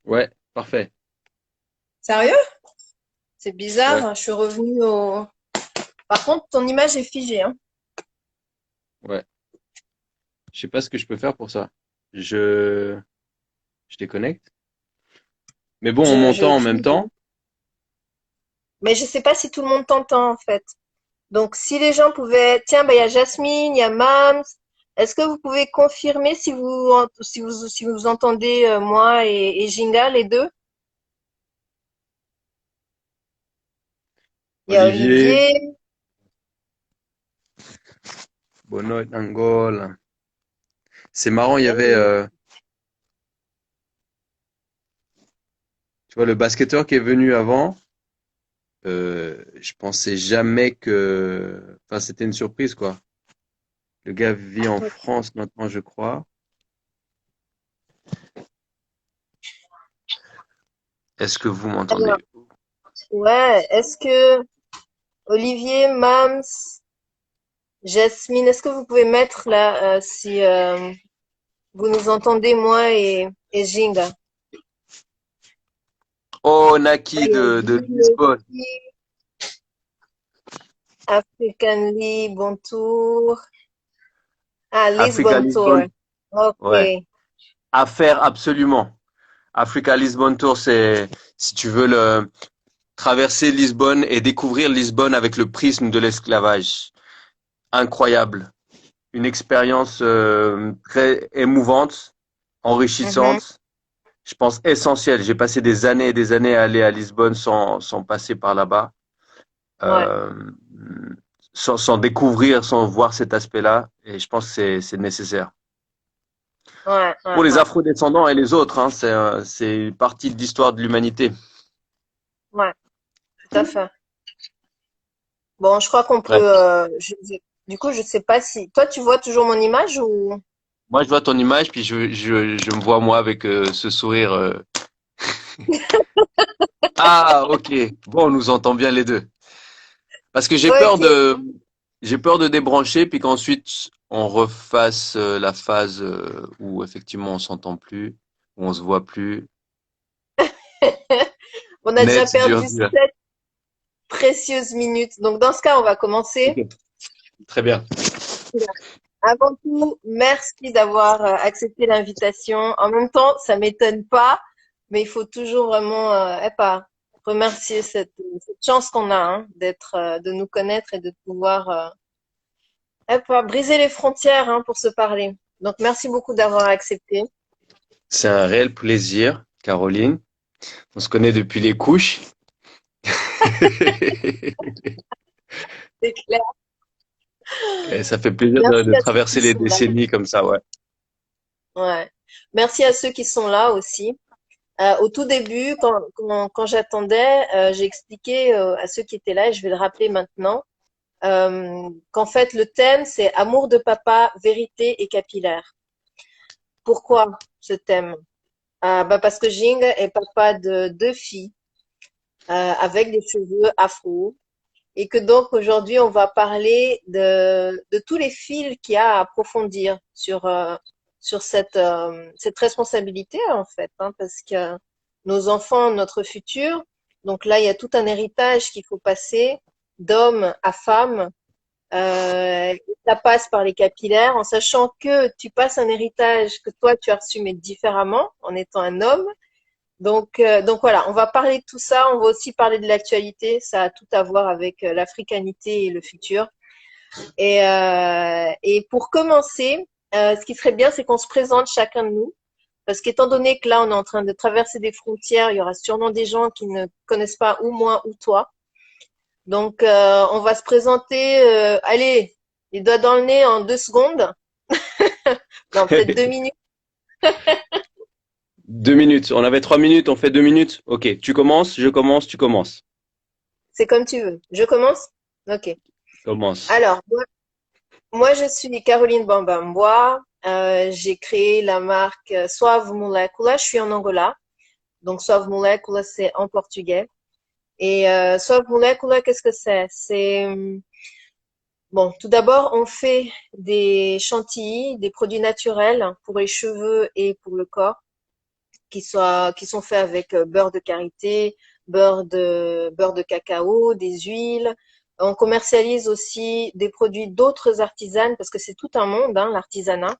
Ouais, parfait. Sérieux? C'est Ouais, bizarre, je suis revenue au... Par contre, ton image est figée, hein. ouais. Je sais pas ce que je peux faire pour ça. Je, je déconnecte. Mais bon, on J'ai m'entend en aucune même idée. temps. Mais je sais pas si tout le monde t'entend, en fait. Donc, si les gens pouvaient... Tiens, bah, il y a Jasmine, il y a Mams. Est-ce que vous pouvez confirmer si vous entendez moi et Ginga, les deux? Il y a Olivier, Olivier. Bono et Angola. C'est marrant, il y avait, euh, tu vois, le basketteur qui est venu avant. Je pensais jamais que, enfin, c'était une surprise, quoi. Le gars vit en France maintenant, je crois. Est-ce que vous alors, m'entendez? ouais, est-ce que Olivier, Mams, Jasmine, est-ce que vous pouvez mettre là, si vous nous entendez, moi et Ginga? Oh, Naki Il y a de Guy Lisbonne. aussi, African Lee, Bontour. Ah, Africa Lisbon Tour. Lisbonne. Ouais. Ok. À faire absolument. Africa Lisbonne Tour, c'est, si tu veux traverser Lisbonne et découvrir Lisbonne avec le prisme de l'esclavage. Incroyable. Une expérience très émouvante, Mhm. enrichissante. Je pense essentielle. J'ai passé des années et des années à aller à Lisbonne sans passer par là-bas, Ouais, euh, sans découvrir, sans voir cet aspect-là. Et je pense que c'est nécessaire. ouais, ouais, Pour les ouais. afro-descendants et les autres, hein, c'est une partie de l'histoire de l'humanité. Ouais, tout à fait. Bon, je crois qu'on peut. Bref, Du coup, je sais pas si toi tu vois toujours mon image ou. moi je vois ton image, puis je me vois moi avec ce sourire. Ah, ok. Bon, on nous entend bien les deux. Parce que Ok. j'ai peur de débrancher, puis qu'ensuite on refasse la phase où effectivement on s'entend plus, où on se voit plus. On a déjà Net, dur, perdu dur. 7 précieuses minutes. Donc dans ce cas, on va commencer. Ok, très bien. Avant tout, merci d'avoir accepté l'invitation. En même temps, ça m'étonne pas, mais il faut toujours vraiment, pas remercier cette chance qu'on a hein, de nous connaître et de pouvoir, pas briser les frontières hein, pour se parler. Donc merci beaucoup d'avoir accepté. C'est un réel plaisir, Caroline. On se connaît depuis les couches. C'est clair. Et ça fait plaisir Merci de à ceux qui traverser les sont là. décennies comme ça, ouais. Ouais. Merci à ceux qui sont là aussi. Au tout début, quand j'attendais, j'ai expliqué à ceux qui étaient là, et je vais le rappeler maintenant, qu'en fait le thème c'est amour de papa, vérité et capillaire. Pourquoi ce thème? Bah parce que Jing est papa de deux filles avec des cheveux afro et que donc aujourd'hui on va parler de tous les fils qu'il y a à approfondir sur cette responsabilité en fait, hein, parce que nos enfants, notre futur, donc là il y a tout un héritage qu'il faut passer d'homme à femme. Ça passe par les capillaires en sachant que tu passes un héritage que toi tu as reçu mais différemment en étant un homme. Donc voilà, on va parler de tout ça. On va aussi parler de l'actualité. Ça a tout à voir avec l'africanité et le futur. Et pour commencer, ce qui serait bien, c'est qu'on se présente chacun de nous. Parce qu'étant donné que là, on est en train de traverser des frontières, il y aura sûrement des gens qui ne connaissent pas ou moi ou toi. Donc, on va se présenter. Allez, les doigts dans le nez en 2 secondes. Non, peut-être 2 minutes. 2 minutes. On avait 3 minutes, on fait 2 minutes. Ok, tu commences, je commence, tu commences. C'est comme tu veux. Je commence? Ok. Commence. Alors, moi, je suis Caroline Bambambois. J'ai créé la marque Suave Molécula. Je suis en Angola. Donc, Suave Molécula, c'est en portugais. Et Suave Molécula, qu'est-ce que c'est? Bon, tout d'abord, on fait des chantilly, des produits naturels pour les cheveux et pour le corps. qui sont faits avec beurre de karité, beurre de cacao, des huiles. On commercialise aussi des produits d'autres artisanes parce que c'est tout un monde, hein, l'artisanat.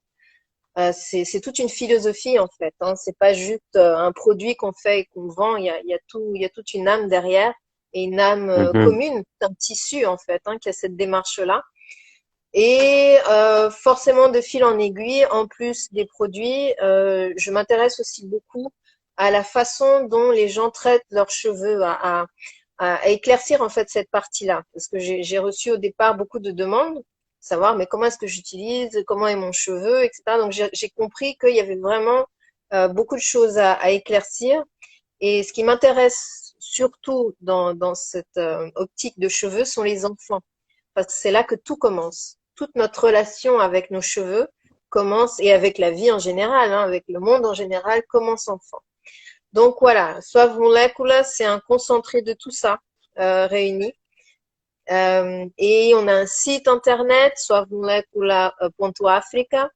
C'est toute une philosophie en fait. Hein. C'est pas juste un produit qu'on fait et qu'on vend. Il y a toute une âme derrière et une âme Mhm. commune, un tissu en fait, hein, qui a cette démarche-là. Et forcément, de fil en aiguille, en plus des produits, je m'intéresse aussi beaucoup à la façon dont les gens traitent leurs cheveux, à éclaircir en fait cette partie-là. Parce que j'ai reçu au départ beaucoup de demandes, savoir mais comment est-ce que j'utilise, comment est mon cheveu, etc. Donc j'ai compris qu'il y avait vraiment beaucoup de choses à éclaircir. Et ce qui m'intéresse surtout dans cette optique de cheveux sont les enfants parce que c'est là que tout commence. Toute notre relation avec nos cheveux commence, et avec la vie en général, hein, avec le monde en général, commence enfant. Donc voilà, Suave Molécula, c'est un concentré de tout ça réuni. Et on a un site internet, suavemolecula.africa.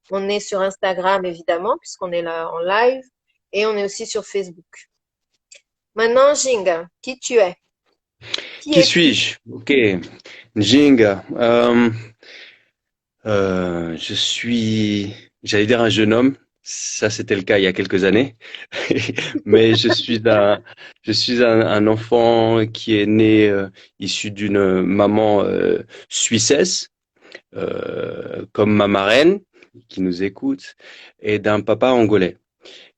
On est sur Instagram, évidemment, puisqu'on est là en live. Et on est aussi sur Facebook. Maintenant, Jinga, qui tu es? Qui Qui es-tu? suis-je? Ok, Jinga. Je suis, j'allais dire un jeune homme. Ça, c'était le cas il y a quelques années. Mais je suis un enfant qui est né issu d'une maman suissesse, comme ma marraine qui nous écoute, et d'un papa angolais.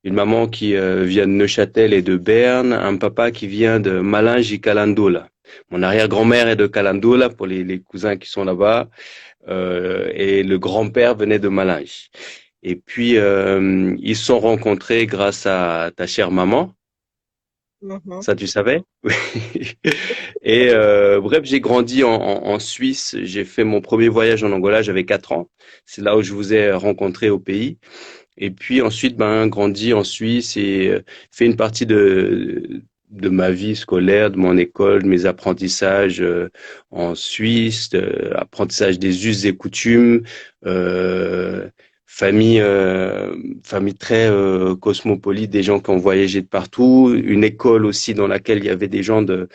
Une maman qui vient de Neuchâtel et de Berne, un papa qui vient de Malinge et Calandola. Mon arrière-grand-mère est de Calandola pour les cousins qui sont là-bas, et le grand-père venait de Malinge. Et puis ils se sont rencontrés grâce à ta chère maman. Mhm. Ça, tu savais? Oui. Et bref, j'ai grandi en Suisse. J'ai fait mon premier voyage en Angola, j'avais 4 ans. C'est là où je vous ai rencontré au pays. Et puis ensuite, ben, grandi en Suisse et fait une partie de ma vie scolaire, de mon école, de mes apprentissages en Suisse, apprentissage des us et coutumes, euh, famille, famille très cosmopolite, des gens qui ont voyagé de partout, une école aussi dans laquelle il y avait des gens de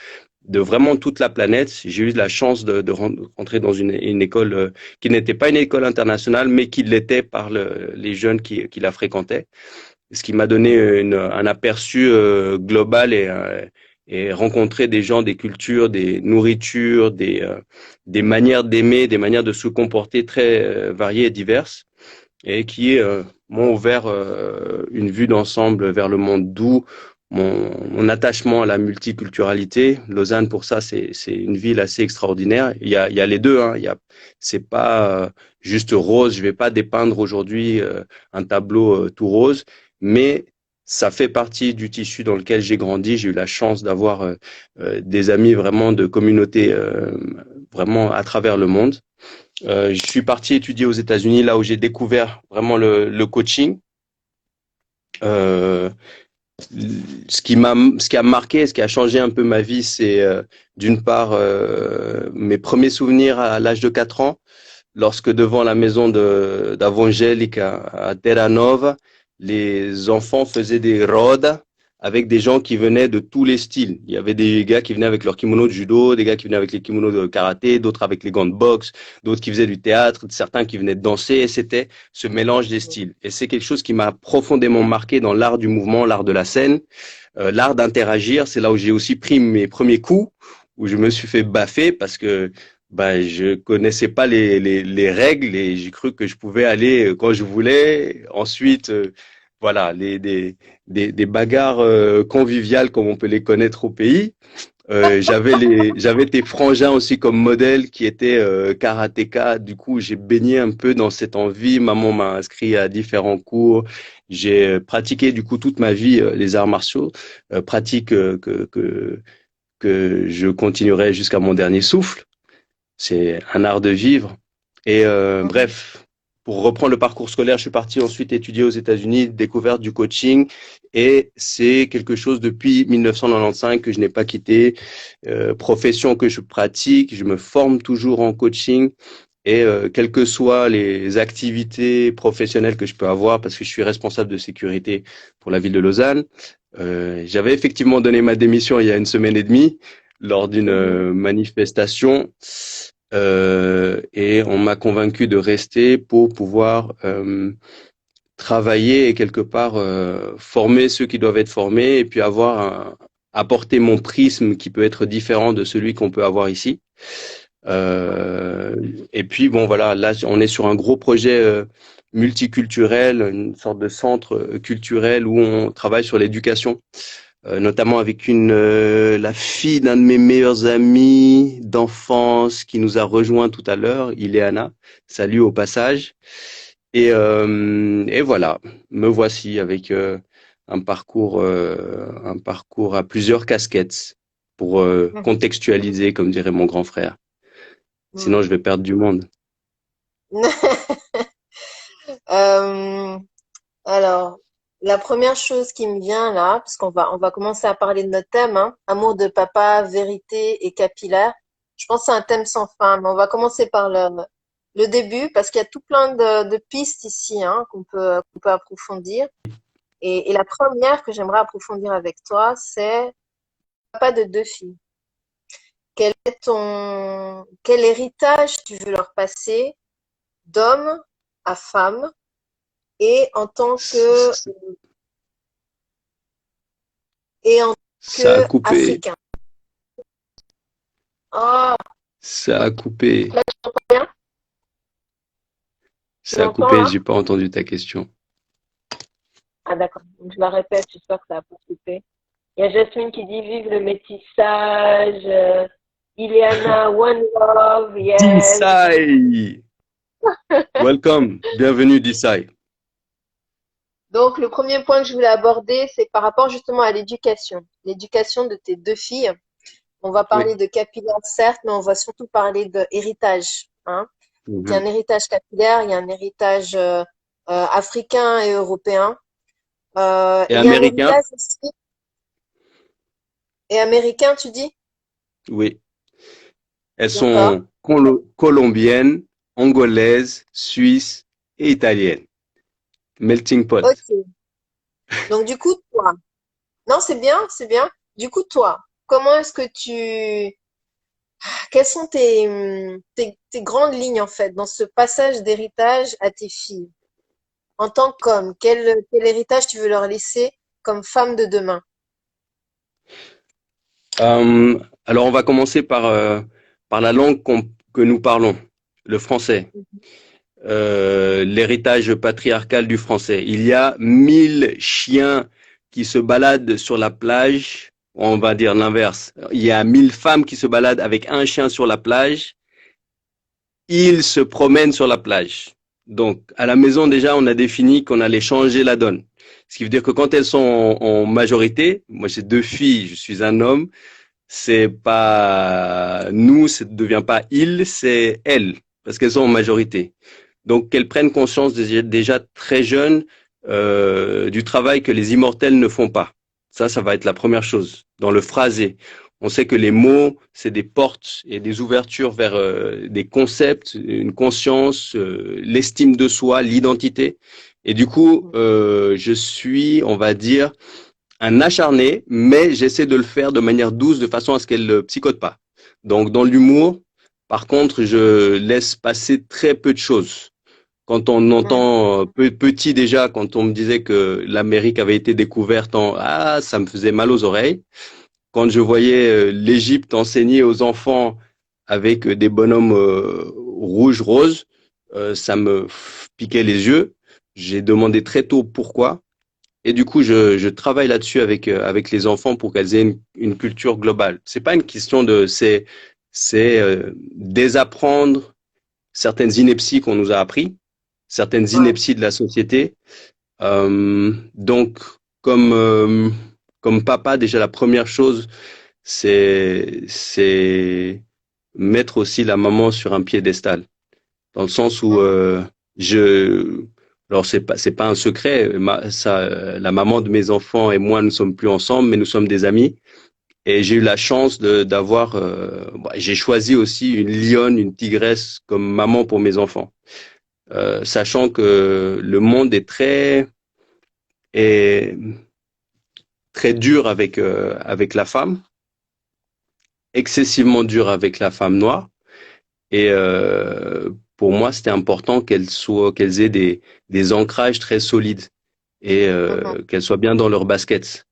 vraiment toute la planète. J'ai eu la chance de rentrer dans une école qui n'était pas une école internationale, mais qui l'était par les jeunes qui la fréquentaient. Ce qui m'a donné un aperçu global et rencontrer des gens, des cultures, des nourritures, des manières d'aimer, des manières de se comporter très variées et diverses, et qui m'ont ouvert une vue d'ensemble vers le monde, d'où mon attachement à la multiculturalité. Lausanne, pour ça, c'est une ville assez extraordinaire. Il y a les deux, hein. C'est pas juste rose. Je vais pas dépeindre aujourd'hui un tableau tout rose, mais ça fait partie du tissu dans lequel j'ai grandi. J'ai eu la chance d'avoir des amis vraiment de communautés vraiment à travers le monde. Je suis parti étudier aux États-Unis, là où j'ai découvert vraiment le coaching. Euh, ce qui a marqué, ce qui a changé un peu ma vie, c'est d'une part mes premiers souvenirs à l'âge de 4 ans, lorsque devant la maison d'Avangélique à Terra Nova, les enfants faisaient des rodas avec des gens qui venaient de tous les styles. Il y avait des gars qui venaient avec leur kimono de judo, des gars qui venaient avec les kimonos de karaté, d'autres avec les gants de boxe, d'autres qui faisaient du théâtre, certains qui venaient de danser, et c'était ce mélange des styles. Et c'est quelque chose qui m'a profondément marqué dans l'art du mouvement, l'art de la scène, l'art d'interagir. C'est là où j'ai aussi pris mes premiers coups, où je me suis fait baffer parce que bah, je connaissais pas les règles et j'ai cru que je pouvais aller quand je voulais. Ensuite, voilà, des bagarres conviviales comme on peut les connaître au pays. J'avais tes frangins aussi comme modèle qui étaient karatéka. Du coup, j'ai baigné un peu dans cette envie. Maman m'a inscrit à différents cours. J'ai pratiqué du coup toute ma vie les arts martiaux, pratique que je continuerai jusqu'à mon dernier souffle. C'est un art de vivre. Et Mhm. bref, pour reprendre le parcours scolaire, je suis parti ensuite étudier aux États-Unis, découverte du coaching, et c'est quelque chose depuis 1995 que je n'ai pas quitté. Profession que je pratique, je me forme toujours en coaching. Et quelles que soient les activités professionnelles que je peux avoir, parce que je suis responsable de sécurité pour la ville de Lausanne, j'avais effectivement donné ma démission il y a une semaine et demie lors d'une Mhm. manifestation et on m'a convaincu de rester pour pouvoir travailler et quelque part former ceux qui doivent être formés et puis apporter mon prisme qui peut être différent de celui qu'on peut avoir ici. Ouais. Euh, et puis bon voilà, là on est sur un gros projet multiculturel, une sorte de centre culturel où on travaille sur l'éducation, notamment avec la fille d'un de mes meilleurs amis d'enfance qui nous a rejoint tout à l'heure, Ileana. Salut au passage. Et voilà, me voici avec un parcours à plusieurs casquettes pour Mhm. contextualiser, comme dirait mon grand frère. Sinon, je Mhm. vais perdre du monde. Euh, alors, la première chose qui me vient là, parce qu'on va commencer à parler de notre thème, hein, amour de papa, vérité et capillaire. Je pense que c'est un thème sans fin, mais on va commencer par le début parce qu'il y a tout plein de pistes ici, hein, qu'on peut approfondir. Et la première que j'aimerais approfondir avec toi, c'est papa de deux filles. Quel héritage tu veux leur passer d'homme à femme et en tant que et en Ça a que coupé, africain. Oh, ça a coupé, là tu m'entends bien? Tu ça a m'entends coupé, là? j'ai pas entendu ta question. Ah d'accord. Donc je la répète, j'espère que ça a pas coupé. Il y a Jasmine qui dit vive le métissage. Ileana, one love, yes. Disai! Welcome, bienvenue Disai. Donc le premier point que je voulais aborder, c'est par rapport justement à l'éducation. L'éducation de tes deux filles. On va Oui. parler de capillaire, certes, mais on va surtout parler de héritage. Hein. Il y a un Mhm. héritage capillaire, il y a un héritage africain et européen. Et Il y a un américain? héritage aussi et américain, tu dis? Oui. Elles D'accord. sont colombiennes, angolaises, suisses et italiennes. Melting pot. Ok. Donc du coup, toi, non, c'est bien, c'est bien. Du coup, toi, comment est-ce que quelles sont tes grandes lignes en fait dans ce passage d'héritage à tes filles? En tant qu'homme, quel héritage tu veux leur laisser comme femme de demain? Alors on va commencer par la langue que nous parlons, le français. L'héritage patriarcal du français. Il y a 1000 chiens qui se baladent sur la plage. On va dire l'inverse. Il y a 1000 femmes qui se baladent avec un chien sur la plage. Ils se promènent sur la plage. Donc, à la maison, déjà, on a défini qu'on allait changer la donne. Ce qui veut dire que quand elles sont en majorité, moi j'ai deux filles, je suis un homme, c'est pas nous, ça ne devient pas il, c'est elles, parce qu'elles sont en majorité. Donc qu'elles prennent conscience déjà très jeunes du travail que les immortels ne font pas. Ça va être la première chose. Dans le phrasé, on sait que les mots, c'est des portes et des ouvertures vers des concepts, une conscience, l'estime de soi, l'identité. Et du coup, je suis, on va dire, un acharné, mais j'essaie de le faire de manière douce, de façon à ce qu'elle ne psychote pas. Donc, dans l'humour, par contre, je laisse passer très peu de choses. Quand on Mhm. entend petit déjà, quand on me disait que l'Amérique avait été découverte ça me faisait mal aux oreilles. Quand je voyais l'Égypte enseigner aux enfants avec des bonhommes rouges, roses, ça me piquait les yeux. J'ai demandé très tôt pourquoi. Et du coup, je travaille là-dessus avec les enfants pour qu'elles aient une culture globale. C'est pas une question c'est désapprendre certaines inepties qu'on nous a appris, certaines Ouais. inepties de la société. Donc, comme euh, comme papa, déjà la première chose, c'est mettre aussi la maman sur un piédestal, dans le sens où Mhm. je alors c'est pas un secret, la maman de mes enfants et moi ne sommes plus ensemble, mais nous sommes des amis. Et j'ai eu la chance d'avoir, j'ai choisi aussi une lionne, une tigresse comme maman pour mes enfants, sachant que le monde est très dur avec la femme, excessivement dur avec la femme noire. Et pour moi, c'était important qu'elles aient des ancrages très solides et Mhm. qu'elles soient bien dans leur basket.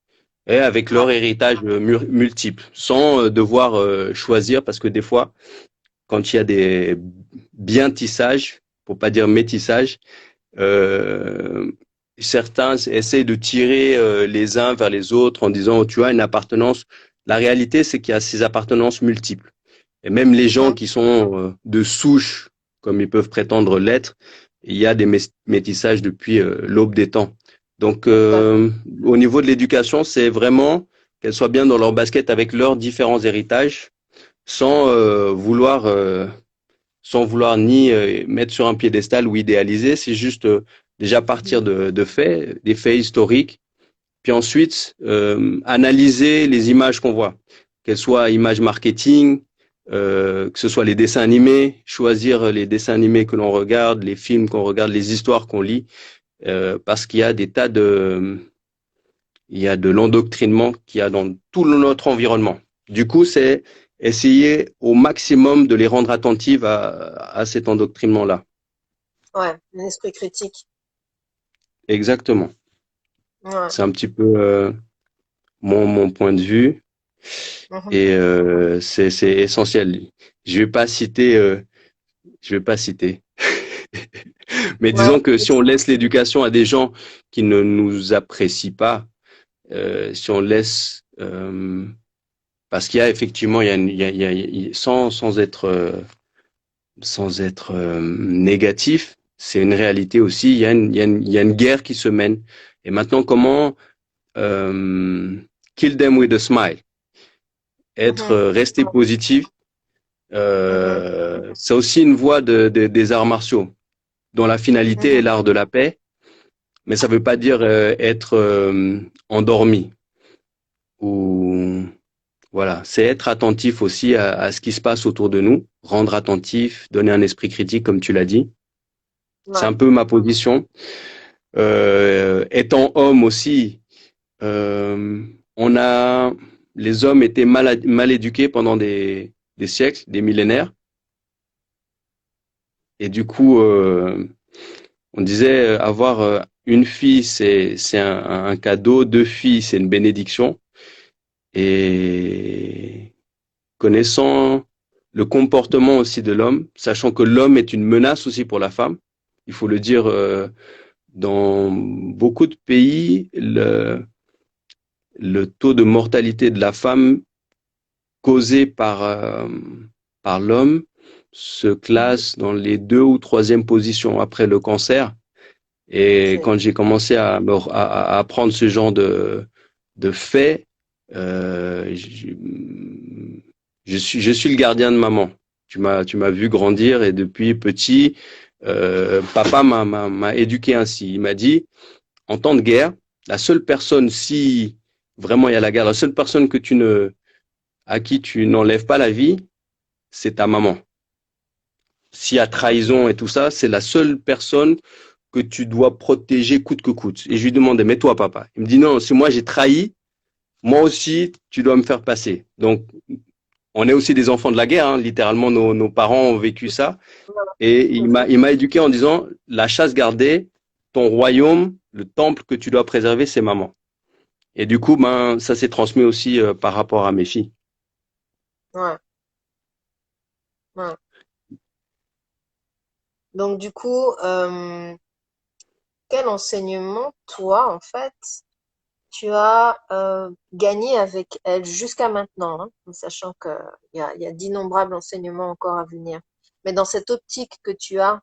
Et avec Ouais, leur héritage multiple, sans devoir choisir, parce que des fois, quand il y a des bien tissages, pour pas dire métissage, euh, certains essayent de tirer les uns vers les autres en disant, oh, tu as une appartenance. La réalité, c'est qu'il y a ces appartenances multiples. Et même les gens mhm. qui sont de souche, comme ils peuvent prétendre l'être, il y a des métissages depuis l'aube des temps. Donc, D'accord. au niveau de l'éducation, c'est vraiment qu'elles soient bien dans leur basket avec leurs différents héritages, sans sans vouloir ni mettre sur un piédestal ou idéaliser. C'est juste déjà Mhm. partir de faits, des faits historiques, puis ensuite analyser les images qu'on voit, qu'elles soient images marketing, que ce soit les dessins animés, choisir les dessins animés que l'on regarde, les films qu'on regarde, les histoires qu'on lit, parce qu'il y a des tas il y a de l'endoctrinement qu'il y a dans tout notre environnement. Du coup, c'est essayer au maximum de les rendre attentives à cet endoctrinement-là. Ouais, un esprit critique. Exactement. Ouais. C'est un petit peu mon point de vue Mhm. et c'est essentiel. Je vais pas citer, je vais pas citer. Mais Ouais. disons que si on laisse l'éducation à des gens qui ne nous apprécient pas, si on laisse, parce qu'il y a effectivement, sans être négatif, c'est une réalité aussi. Il y a une guerre qui se mène. Et maintenant, comment euh, kill them with a smile, être Mhm. resté positif, Mhm. c'est aussi une voie des arts martiaux, dont la finalité est Mhm. l'art de la paix. Mais ça ne veut pas dire être endormi ou voilà, c'est être attentif aussi à ce qui se passe autour de nous, rendre attentif, donner un esprit critique comme tu l'as dit. C'est un Ouais. peu ma position. Étant homme aussi, euh, on a les hommes étaient mal éduqués pendant des siècles, des millénaires, et du coup, on disait avoir une fille, c'est un cadeau, deux filles, c'est une bénédiction. Et connaissant le comportement aussi de l'homme, sachant que l'homme est une menace aussi pour la femme, il faut le dire, dans beaucoup de pays, le taux de mortalité de la femme causé par l'homme se Mhm. classe dans les deux ou troisième positions après le cancer. Et C'est quand j'ai commencé à apprendre ce genre de faits, euh, je, je suis le gardien de maman. Tu m'as vu grandir et depuis petit, papa m'a éduqué ainsi. Il m'a dit, en temps de guerre, la seule personne, si vraiment il y a la guerre, la seule personne à qui tu n'enlèves pas la vie, c'est ta maman. S'il y a trahison et tout ça, c'est la seule personne que tu dois protéger coûte que coûte. Et je lui demandais, mais toi, papa? Il me dit, non, si moi j'ai trahi, moi aussi, tu dois me faire passer. Donc, on est aussi des enfants de la guerre, hein. Littéralement, nos parents ont vécu ça. Et Mhm. il m'a éduqué en disant, la chasse gardée, ton royaume, le temple que tu dois préserver, c'est maman. Et du coup, ben, ça s'est transmis aussi par rapport à mes filles. Ouais. Ouais. Donc du coup, quel enseignement, toi, en fait, tu as gagné avec elle jusqu'à maintenant, hein, en sachant il y a d'innombrables enseignements encore à venir. Mais dans cette optique que tu as,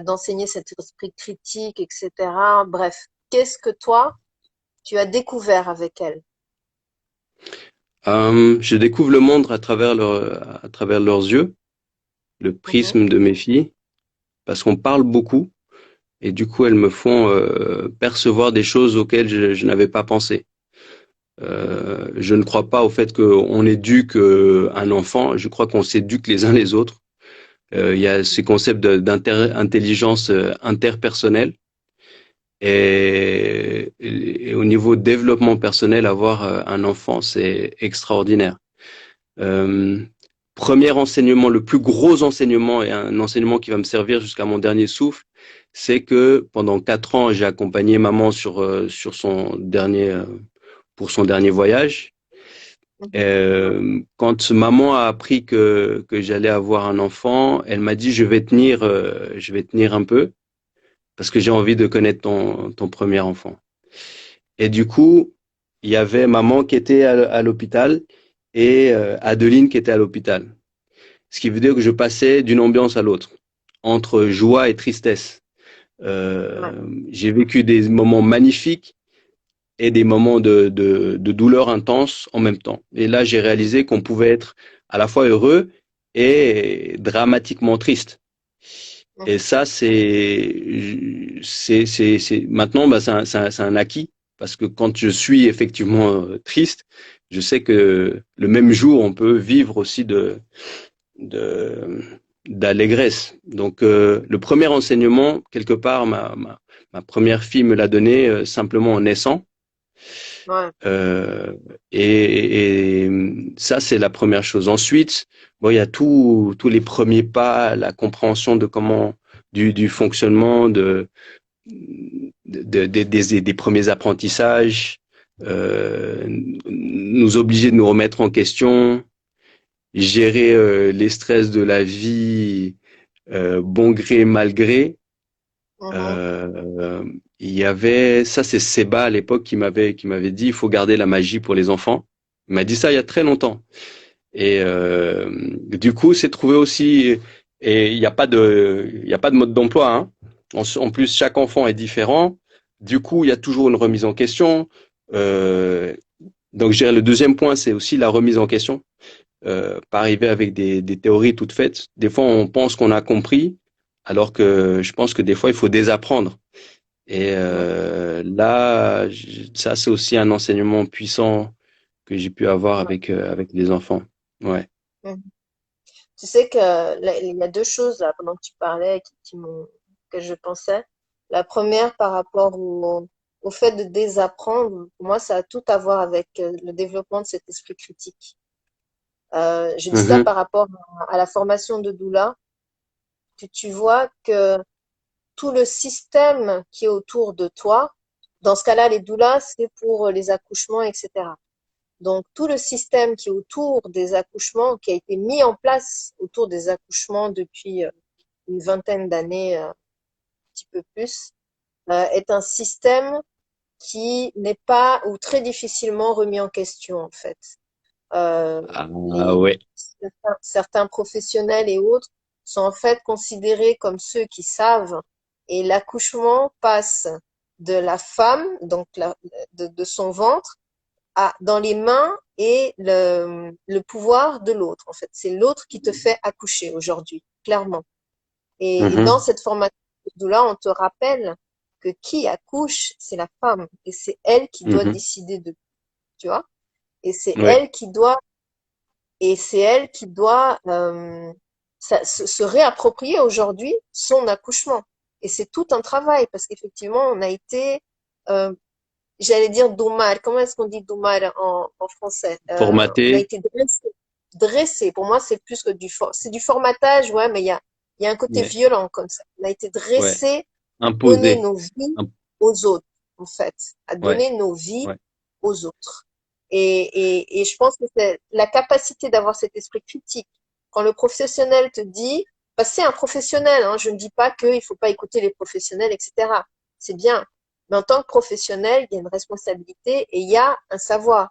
d'enseigner cet esprit critique, etc. Bref, qu'est-ce que toi, tu as découvert avec elle? Je découvre le monde à travers leurs yeux, le Mhm. prisme de mes filles, parce qu'on parle beaucoup et du coup elles me font percevoir des choses auxquelles je n'avais pas pensé. je ne crois pas au fait qu'on éduque un enfant. Je crois qu'on s'éduque les uns les autres. Il y a ces concepts d'intelligence interpersonnelle. Et au niveau développement personnel, avoir un enfant, c'est extraordinaire. Euh, Premier enseignement, le plus gros enseignement et un enseignement qui va me servir jusqu'à mon dernier souffle, c'est que pendant 4 ans, j'ai accompagné maman sur son pour son dernier voyage. Quand maman a appris que j'allais avoir un enfant, elle m'a dit je vais tenir un peu parce que j'ai envie de connaître ton premier enfant. Et du coup, il y avait maman qui était à l'hôpital et Adeline qui était à l'hôpital. Ce qui veut dire que je passais d'une ambiance à l'autre, entre joie et tristesse. Ouais. J'ai vécu des moments magnifiques et des moments de douleur intense en même temps. Et là, j'ai réalisé qu'on pouvait être à la fois heureux et dramatiquement triste. Et ça, maintenant, bah, c'est un acquis parce que quand je suis effectivement triste, je sais que le même jour, on peut vivre aussi de d'allégresse. Donc, le premier enseignement, quelque part, ma première fille me l'a donné simplement en naissant. Ouais. Euh, et ça, c'est la première chose. Ensuite, bon, il y a tous les premiers pas, la compréhension de comment, du fonctionnement des premiers apprentissages, nous obliger de nous remettre en question, gérer les stress de la vie, bon gré, mal gré. Mhm. Euh, il y avait, ça c'est Seba à l'époque qui m'avait dit, il faut garder la magie pour les enfants. Il m'a dit ça il y a très longtemps. Et du coup, c'est trouvé aussi, et il y a pas de mode d'emploi, hein. En plus, chaque enfant est différent. Du coup, il y a toujours une remise en question. Euh, donc, je dirais le deuxième point, c'est aussi la remise en question. Pas arriver avec des théories toutes faites. Des fois, on pense qu'on a compris, alors que je pense que des fois, il faut désapprendre. Et là, ça, c'est aussi un enseignement puissant que j'ai pu avoir Ouais. avec les enfants. Ouais. Mhm. Tu sais que là, il y a deux choses là pendant que tu parlais que je pensais. La première par rapport au fait de désapprendre, pour moi, ça a tout à voir avec le développement de cet esprit critique. Je dis ça Mhm, par rapport à la formation de doula, que tu vois que tout le système qui est autour de toi, dans ce cas-là, les doulas, c'est pour les accouchements, etc. Donc, tout le système qui est autour des accouchements, qui a été mis en place autour des accouchements depuis une vingtaine d'années, un petit peu plus, est un système qui n'est pas ou très difficilement remis en question, en fait. Euh, ah les, ouais. certains professionnels et autres sont en fait considérés comme ceux qui savent et l'accouchement passe de la femme, donc de son ventre, dans les mains et le pouvoir de l'autre. En fait, c'est l'autre qui te fait accoucher aujourd'hui, clairement. Et dans Mhm, cette formation là, on te rappelle que qui accouche, c'est la femme et c'est elle qui doit mhm, décider de, tu vois. Et c'est ouais. elle qui doit et c'est elle qui doit se réapproprier aujourd'hui son accouchement. Et c'est tout un travail parce qu'effectivement, on a été, euh, j'allais dire domar. Comment est-ce qu'on dit domar en français? On a Formaté. été dressé. Dressé. Pour moi, c'est plus que c'est du formatage, ouais, mais il y a un côté Ouais. violent comme ça. On a été Ouais. dressé à donner Imposé. nos vies Im- aux autres, en fait, à ouais. donner nos vies Ouais. aux autres. Et je pense que c'est la capacité d'avoir cet esprit critique. Quand le professionnel te dit, parce que c'est un professionnel, hein, je ne dis pas qu'il ne faut pas écouter les professionnels, etc. C'est bien. Mais en tant que professionnel, il y a une responsabilité et il y a un savoir.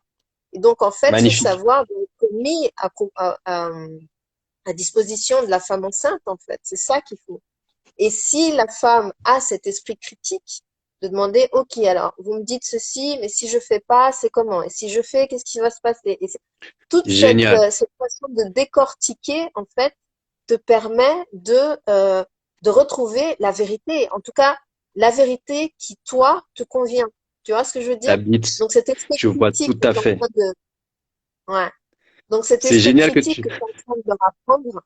Et donc, en fait, ce Magnifique. savoir doit être mis à disposition de la femme enceinte, en fait. C'est ça qu'il faut. Et si la femme a cet esprit critique, de demander, OK, alors, vous me dites ceci, mais si je fais pas, c'est comment? Et si je fais, qu'est-ce qui va se passer? Et toute Génial. cette façon de décortiquer, en fait, te permet de retrouver la vérité. En tout cas, la vérité qui, toi, te convient. Tu vois ce que je veux dire? T'habites. Donc, cet esprit Je vois critique tout que à tu es en fait. train Ouais. Donc, cet C'est esprit génial que critique tu… que tu es en train de leur apprendre,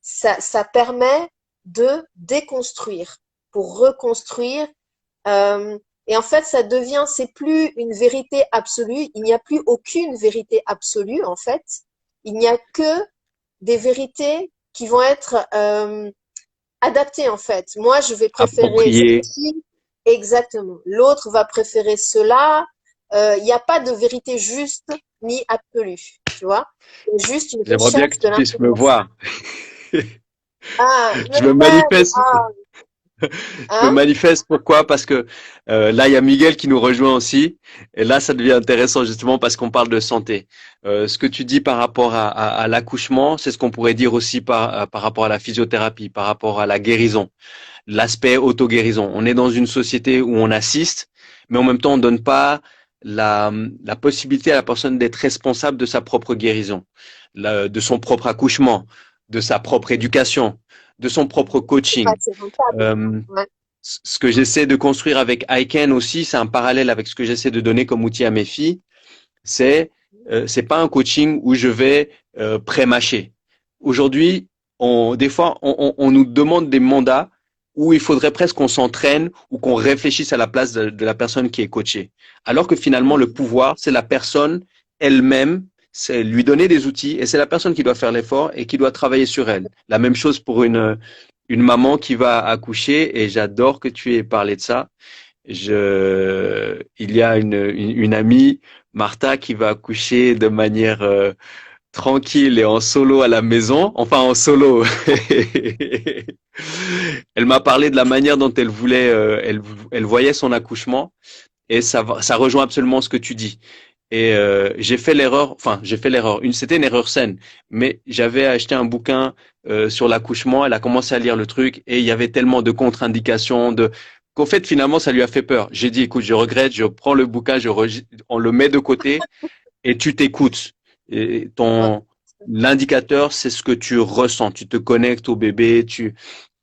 ça permet de déconstruire pour reconstruire. Euh, et en fait, ça devient, c'est plus une vérité absolue. Il n'y a plus aucune vérité absolue, en fait. Il n'y a que des vérités qui vont être adaptées, en fait. Moi, je vais préférer appropriée. ceci, exactement. L'autre va préférer cela. Il n'y a pas de vérité juste ni absolue, tu vois. C'est juste une J'aimerais bien que recherche de tu puisses me l'information. voir. Ah, Je mais me ouais, manifeste. ah, Je me hein? manifeste pourquoi? Parce que là, il y a Miguel qui nous rejoint aussi. Et là, ça devient intéressant justement parce qu'on parle de santé. Ce que tu dis par rapport à l'accouchement, c'est ce qu'on pourrait dire aussi par rapport à la physiothérapie, par rapport à la guérison, l'aspect auto-guérison. On est dans une société où on assiste, mais en même temps, on donne pas la possibilité à la personne d'être responsable de sa propre guérison, de son propre accouchement, de sa propre éducation, de son propre C'est pas coaching. assez rentable. Euh, Ouais. ce que j'essaie de construire avec ICANN aussi, c'est un parallèle avec ce que j'essaie de donner comme outil à mes filles. C'est pas un coaching où je vais pré-mâcher. Aujourd'hui, des fois, on nous demande des mandats où il faudrait presque qu'on s'entraîne ou qu'on réfléchisse à la place de la personne qui est coachée. Alors que finalement, le Mhm. pouvoir, c'est la personne elle-même, c'est lui donner des outils et c'est la personne qui doit faire l'effort et qui doit travailler sur elle. La même chose pour une maman qui va accoucher et j'adore que tu aies parlé de ça. Il y a une amie, Martha, qui va accoucher de manière tranquille et en solo à la maison, enfin en solo. Elle m'a parlé de la manière dont elle voulait, elle voyait son accouchement et ça rejoint absolument ce que tu dis. Et j'ai fait l'erreur, enfin j'ai fait l'erreur. C'était une erreur saine, mais j'avais acheté un bouquin sur l'accouchement. Elle a commencé à lire le truc et il y avait tellement de contre-indications, qu'en fait finalement ça lui a fait peur. J'ai dit écoute, je regrette, je prends le bouquin, on le met de côté et tu t'écoutes. Et Ouais. l'indicateur, c'est ce que tu ressens. Tu te connectes au bébé,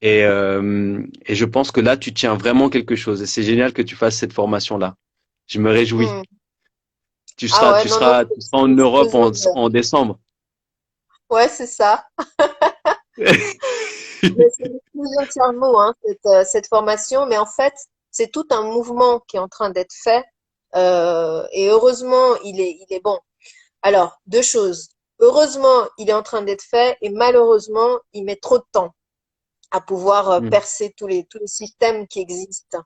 et je pense que là tu tiens vraiment quelque chose. Et c'est génial que tu fasses cette formation-là. Je me réjouis. Mhm. Ah ouais, non, non, Tu seras c'est en une Europe explosion de… en décembre. Ouais, c'est ça. Mais c'est une explosion de cerveau, hein, cette formation. Mais en fait, c'est tout un mouvement qui est en train d'être fait. Et heureusement, il est bon. Alors, deux choses. Heureusement, il est en train d'être fait et malheureusement, il met trop de temps à pouvoir Mm, percer tous les systèmes qui existent.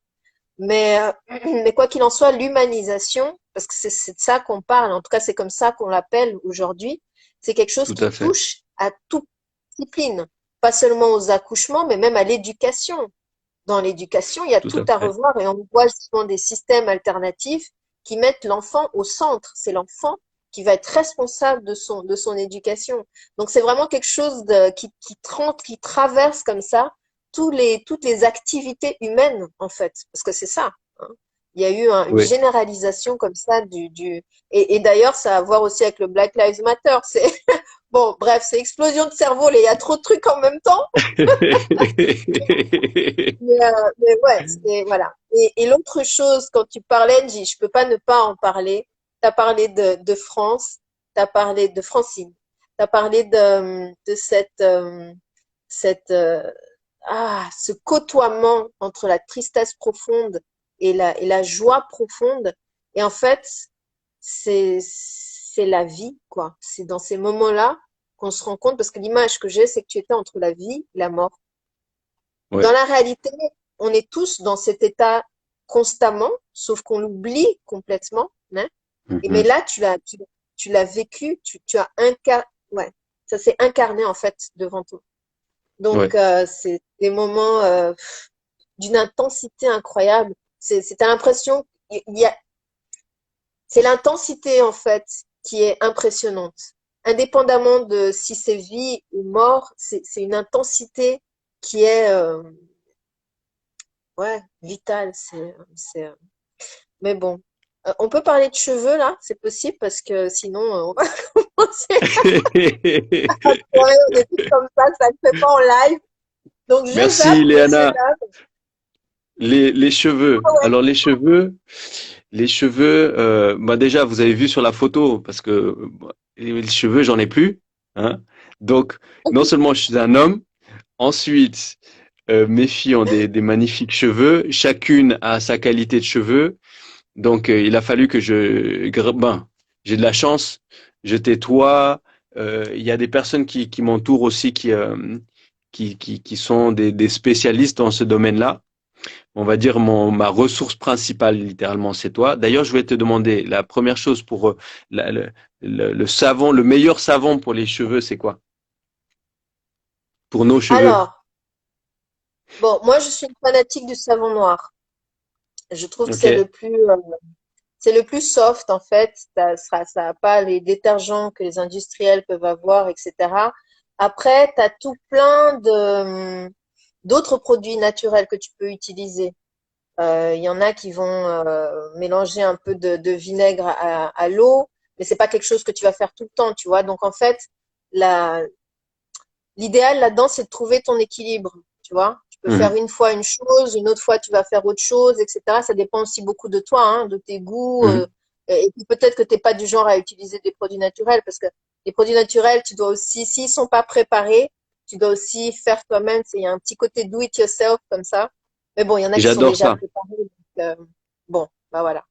Mais, mais quoi qu'il en soit, l'humanisation, parce que c'est de ça qu'on parle, en tout cas c'est comme ça qu'on l'appelle aujourd'hui, c'est quelque chose tout qui à fait. touche à toute discipline, pas seulement aux accouchements, mais même à l'éducation. Dans l'éducation, il y a Tout tout à à fait. revoir et on voit justement des systèmes alternatifs qui mettent l'enfant au centre. C'est l'enfant qui va être responsable de son éducation. Donc c'est vraiment quelque chose qui traverse comme ça toutes les activités humaines, en fait, parce que c'est ça. Hein. Il y a eu une Oui. généralisation comme ça et d'ailleurs ça a à voir aussi avec le Black Lives Matter. C'est bon, bref, c'est explosion de cerveau. Là, il y a trop de trucs en même temps. Mais ouais, c'est voilà. Et l'autre chose, quand tu parlais, je peux pas ne pas en parler. Tu as parlé de France, tu as parlé de Francine, tu as parlé de cette ce côtoiement entre la tristesse profonde et la joie profonde. Et en fait, c'est la vie, quoi. C'est dans ces moments-là qu'on se rend compte, parce que l'image que j'ai, c'est que tu étais entre la vie et la mort. Dans Ouais. la réalité, on est tous dans cet état constamment, sauf qu'on l'oublie complètement. Hein. Et mais Mhm. là, tu l'as vécu, tu as ouais, ça s'est incarné en fait devant toi. Donc Ouais. c'est des moments d'une intensité incroyable. T'as l'impression, il y a, c'est l'intensité en fait qui est impressionnante. Indépendamment de si c'est vie ou mort, c'est une intensité qui est ouais, vitale. Mais bon, on peut parler de cheveux là, c'est possible parce que sinon on va commencer à pleurer, on est tous comme ça ne fait pas en live. Donc je Merci, zappe, monsieur Léana. Lab. Les cheveux. Ah ouais, Alors les cheveux, bah déjà vous avez vu sur la photo parce que les cheveux, j'en ai plus. Hein. Donc, non seulement je suis un homme, ensuite, mes filles ont des magnifiques cheveux. Chacune a sa qualité de cheveux. Donc, il a fallu que ben, j'ai de la chance. Je tutoie. Il y a des personnes qui m'entourent aussi qui sont des spécialistes dans ce domaine-là. On va dire ma ressource principale, littéralement, c'est toi. D'ailleurs, je vais te demander la première chose pour la- le, le savon, le meilleur savon pour les cheveux, c'est quoi? Pour nos cheveux. Alors, bon, moi, je suis une fanatique du savon noir. Je trouve que Ok. c'est le plus soft, en fait. Ça n'a pas les détergents que les industriels peuvent avoir, etc. Après, tu as tout plein d'autres produits naturels que tu peux utiliser. Il y en a qui vont mélanger un peu de vinaigre à l'eau, mais c'est pas quelque chose que tu vas faire tout le temps, tu vois. Donc en fait, la, l'idéal là-dedans, c'est de trouver ton équilibre, tu vois. Tu peux faire Mhm. une fois une chose, une autre fois tu vas faire autre chose, etc. Ça dépend aussi beaucoup de toi, hein, de tes goûts. Mhm. Et puis peut-être que t'es pas du genre à utiliser des produits naturels, parce que les produits naturels, tu dois aussi, s'ils sont pas préparés, tu dois aussi faire toi-même. Il y a un petit côté do it yourself comme ça. Mais bon, il y en a qui sont J'adore déjà ça. préparés. Donc, bon, bah voilà.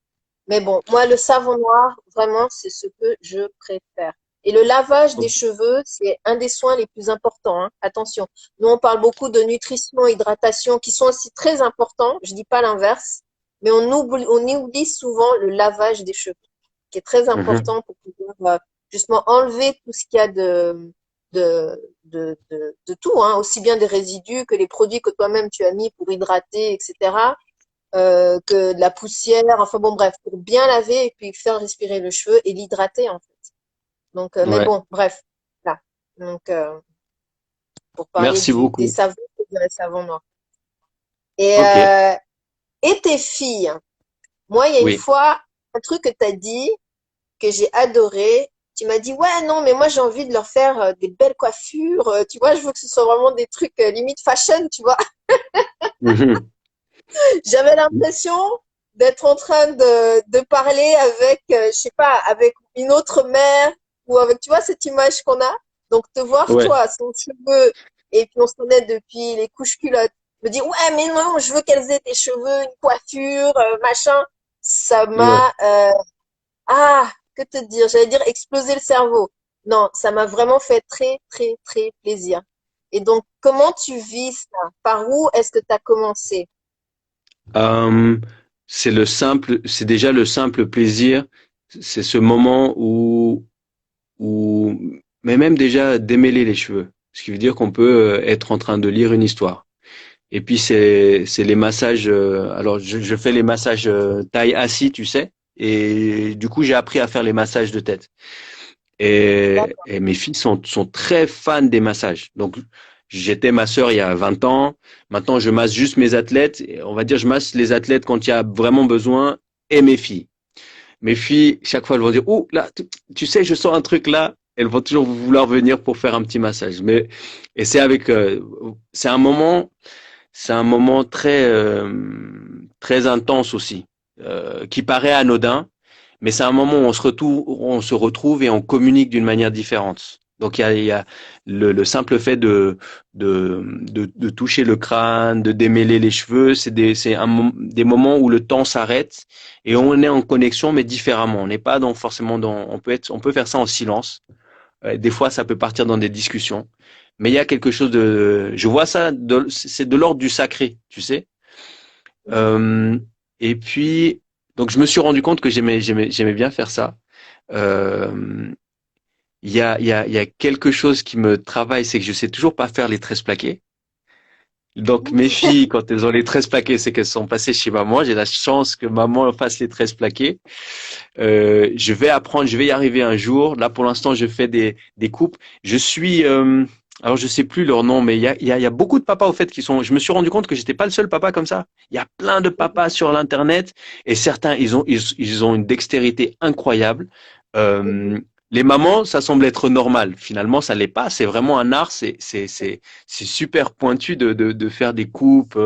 Mais bon, moi, le savon noir, vraiment, c'est ce que je préfère. Et le lavage des cheveux, c'est un des soins les plus importants, hein. Attention. Nous, on parle beaucoup de nutrition, hydratation, qui sont aussi très importants. Je dis pas l'inverse. Mais on oublie souvent le lavage des cheveux, qui est très Mhm. important pour pouvoir justement enlever tout ce qu'il y a de tout, hein, aussi bien des résidus que les produits que toi-même tu as mis pour hydrater, etc. Que de la poussière. Enfin bon, bref, pour bien laver et puis faire respirer le cheveu et l'hydrater en fait. Donc, mais Ouais. bon, bref, là. Donc, pour parler Merci des beaucoup. savons, je dirais savon noir. Et, Ok. euh, et tes filles, moi, il y a une Oui. fois, un truc que tu as dit que j'ai adoré. Tu m'as dit, ouais, non, mais moi, j'ai envie de leur faire des belles coiffures. Tu vois, je veux que ce soit vraiment des trucs limite fashion, tu vois. Mhm. J'avais l'impression d'être en train de parler avec, je sais pas, avec une autre mère ou avec, tu vois, cette image qu'on a. Donc, te voir, Ouais. toi, son cheveu, et puis on se connaît depuis les couches culottes, me dire, ouais, mais non, je veux qu'elles aient tes cheveux, une coiffure, machin. Ça Ouais. m'a, que te dire? J'allais dire exploser le cerveau. Non, ça m'a vraiment fait très, très, très plaisir. Et donc, comment tu vis ça? Par où est-ce que tu as commencé? Euh, c'est déjà le simple plaisir. C'est ce moment où, mais même déjà démêler les cheveux. Ce qui veut dire qu'on peut être en train de lire une histoire. Et puis c'est les massages. Alors je fais les massages taille assis, tu sais. Et du coup j'ai appris à faire les massages de tête. Et mes filles sont très fans des massages. Donc j'étais masseur il y a 20 ans. Maintenant je masse juste mes athlètes. Et on va dire je masse les athlètes quand il y a vraiment besoin et mes filles. Mes filles chaque fois elles vont dire oh là tu sais je sens un truc là. Elles vont toujours vouloir venir pour faire un petit massage. Mais et c'est avec c'est un moment très, très intense aussi, qui paraît anodin, mais c'est un moment où on se retrouve et on communique d'une manière différente. Donc il y a le simple fait de toucher le crâne, de démêler les cheveux, des moments où le temps s'arrête et on est en connexion mais différemment. On n'est pas forcément on peut faire ça en silence. Des fois, ça peut partir dans des discussions. Mais il y a quelque chose je vois ça, c'est de l'ordre du sacré, tu sais. Euh, et puis, donc je me suis rendu compte que j'aimais bien faire ça. Euh, il y a quelque chose qui me travaille, c'est que je sais toujours pas faire les tresses plaquées. Donc mes filles, quand elles ont les tresses plaquées, c'est qu'elles sont passées chez maman. J'ai la chance que maman fasse les tresses plaquées. Je vais apprendre, je vais y arriver un jour. Là, pour l'instant, je fais des coupes. Alors je sais plus leur nom, mais il y a beaucoup de papas au fait qui sont. Je me suis rendu compte que j'étais pas le seul papa comme ça. Il y a plein de papas sur l'internet et certains ils ont une dextérité incroyable. Euh, les mamans, ça semble être normal. Finalement, ça l'est pas. C'est vraiment un art. C'est super pointu de faire des coupes,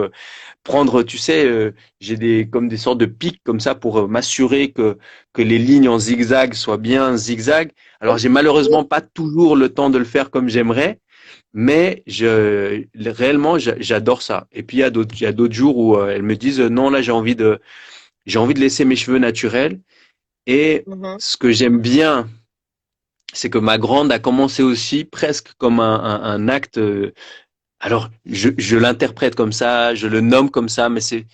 prendre, tu sais, j'ai comme des sortes de pics comme ça pour m'assurer que les lignes en zigzag soient bien zigzag. Alors, j'ai malheureusement pas toujours le temps de le faire comme j'aimerais, mais réellement, j'adore ça. Et puis, il y a d'autres jours où elles me disent, non, là, j'ai envie de laisser mes cheveux naturels. Et Mhm. ce que j'aime bien, c'est que ma grande a commencé aussi presque comme un acte. Alors, je l'interprète comme ça, je le nomme comme ça, mais c'est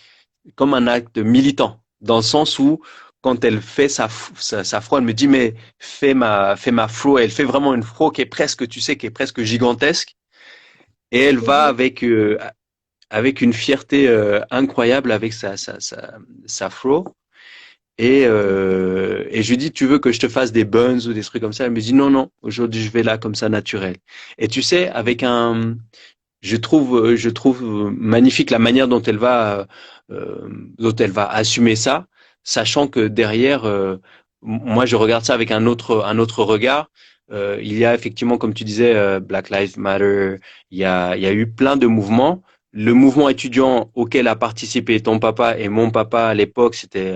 comme un acte militant, dans le sens où quand elle fait sa fro, elle me dit mais fais ma fro. Elle fait vraiment une fro qui est presque, tu sais, qui est presque gigantesque, et elle va Mhm. avec une fierté incroyable avec sa fro. Et je lui dis, tu veux que je te fasse des buns ou des trucs comme ça? Elle me dit, non, non, aujourd'hui je vais là comme ça naturel. Et tu sais, je trouve magnifique la manière dont elle va assumer ça, sachant que derrière, moi je regarde ça avec un autre regard. Il y a effectivement, comme tu disais, Black Lives Matter. Il y a eu plein de mouvements. Le mouvement étudiant auquel a participé ton papa et mon papa à l'époque, c'était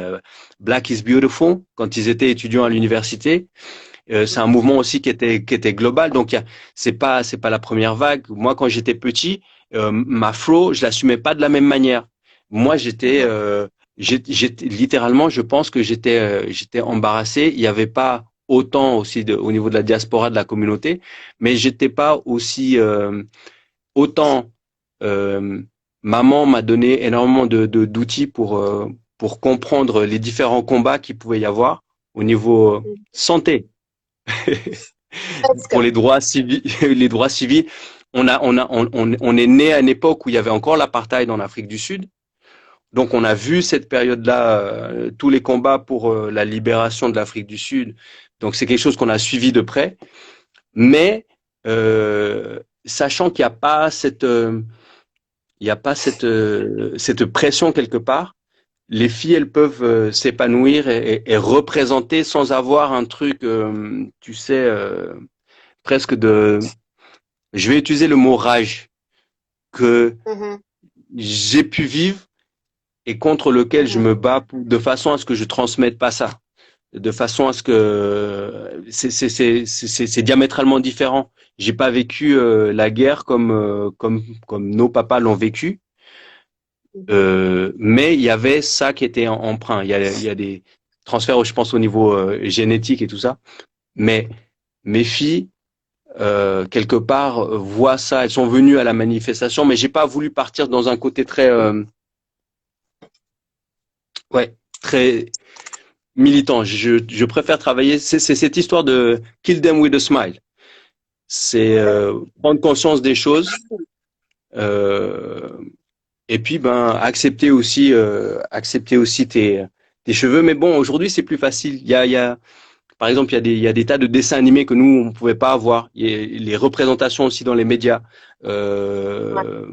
Black is Beautiful quand ils étaient étudiants à l'université. C'est un mouvement aussi qui était global. Donc, c'est pas la première vague. Moi, quand j'étais petit, ma flow, je l'assumais pas de la même manière. Moi, Mhm. j'étais littéralement, je pense que j'étais embarrassé. Il n'y avait pas autant aussi au niveau de la diaspora de la communauté, mais j'étais pas aussi autant. euh, Maman m'a donné énormément d'outils pour comprendre les différents combats qu'il pouvait y avoir au niveau Mhm. santé Presque. pour les droits civils, les droits civils. On est né à une époque où il y avait encore l'apartheid en Afrique du Sud. Donc, on a vu cette période-là, tous les combats pour la libération de l'Afrique du Sud. Donc, c'est quelque chose qu'on a suivi de près. Mais, sachant qu'il n'y a pas il n'y a pas cette pression quelque part, les filles, elles peuvent s'épanouir et représenter sans avoir un truc, tu sais, presque de, je vais utiliser le mot rage que Mhm. j'ai pu vivre et contre lequel je Mhm. me bats de façon à ce que je transmette pas ça, de façon à ce que c'est diamétralement différent. J'ai pas vécu la guerre comme nos papas l'ont vécu, Mhm. mais il y avait ça qui était emprunt. Il y a des transferts, je pense, au niveau génétique et tout ça. Mais mes filles, quelque part, voient ça. Elles sont venues à la manifestation, mais j'ai pas voulu partir dans un côté très, ouais, très militant. Je préfère travailler. C'est cette histoire de kill them with a smile. C'est Ouais. prendre conscience des choses. Euh, et puis ben accepter aussi tes cheveux. Mais bon, aujourd'hui c'est plus facile. Il y a par exemple il y a des tas de dessins animés que nous on pouvait pas avoir. Il y a les représentations aussi dans les médias. Ouais. Euh,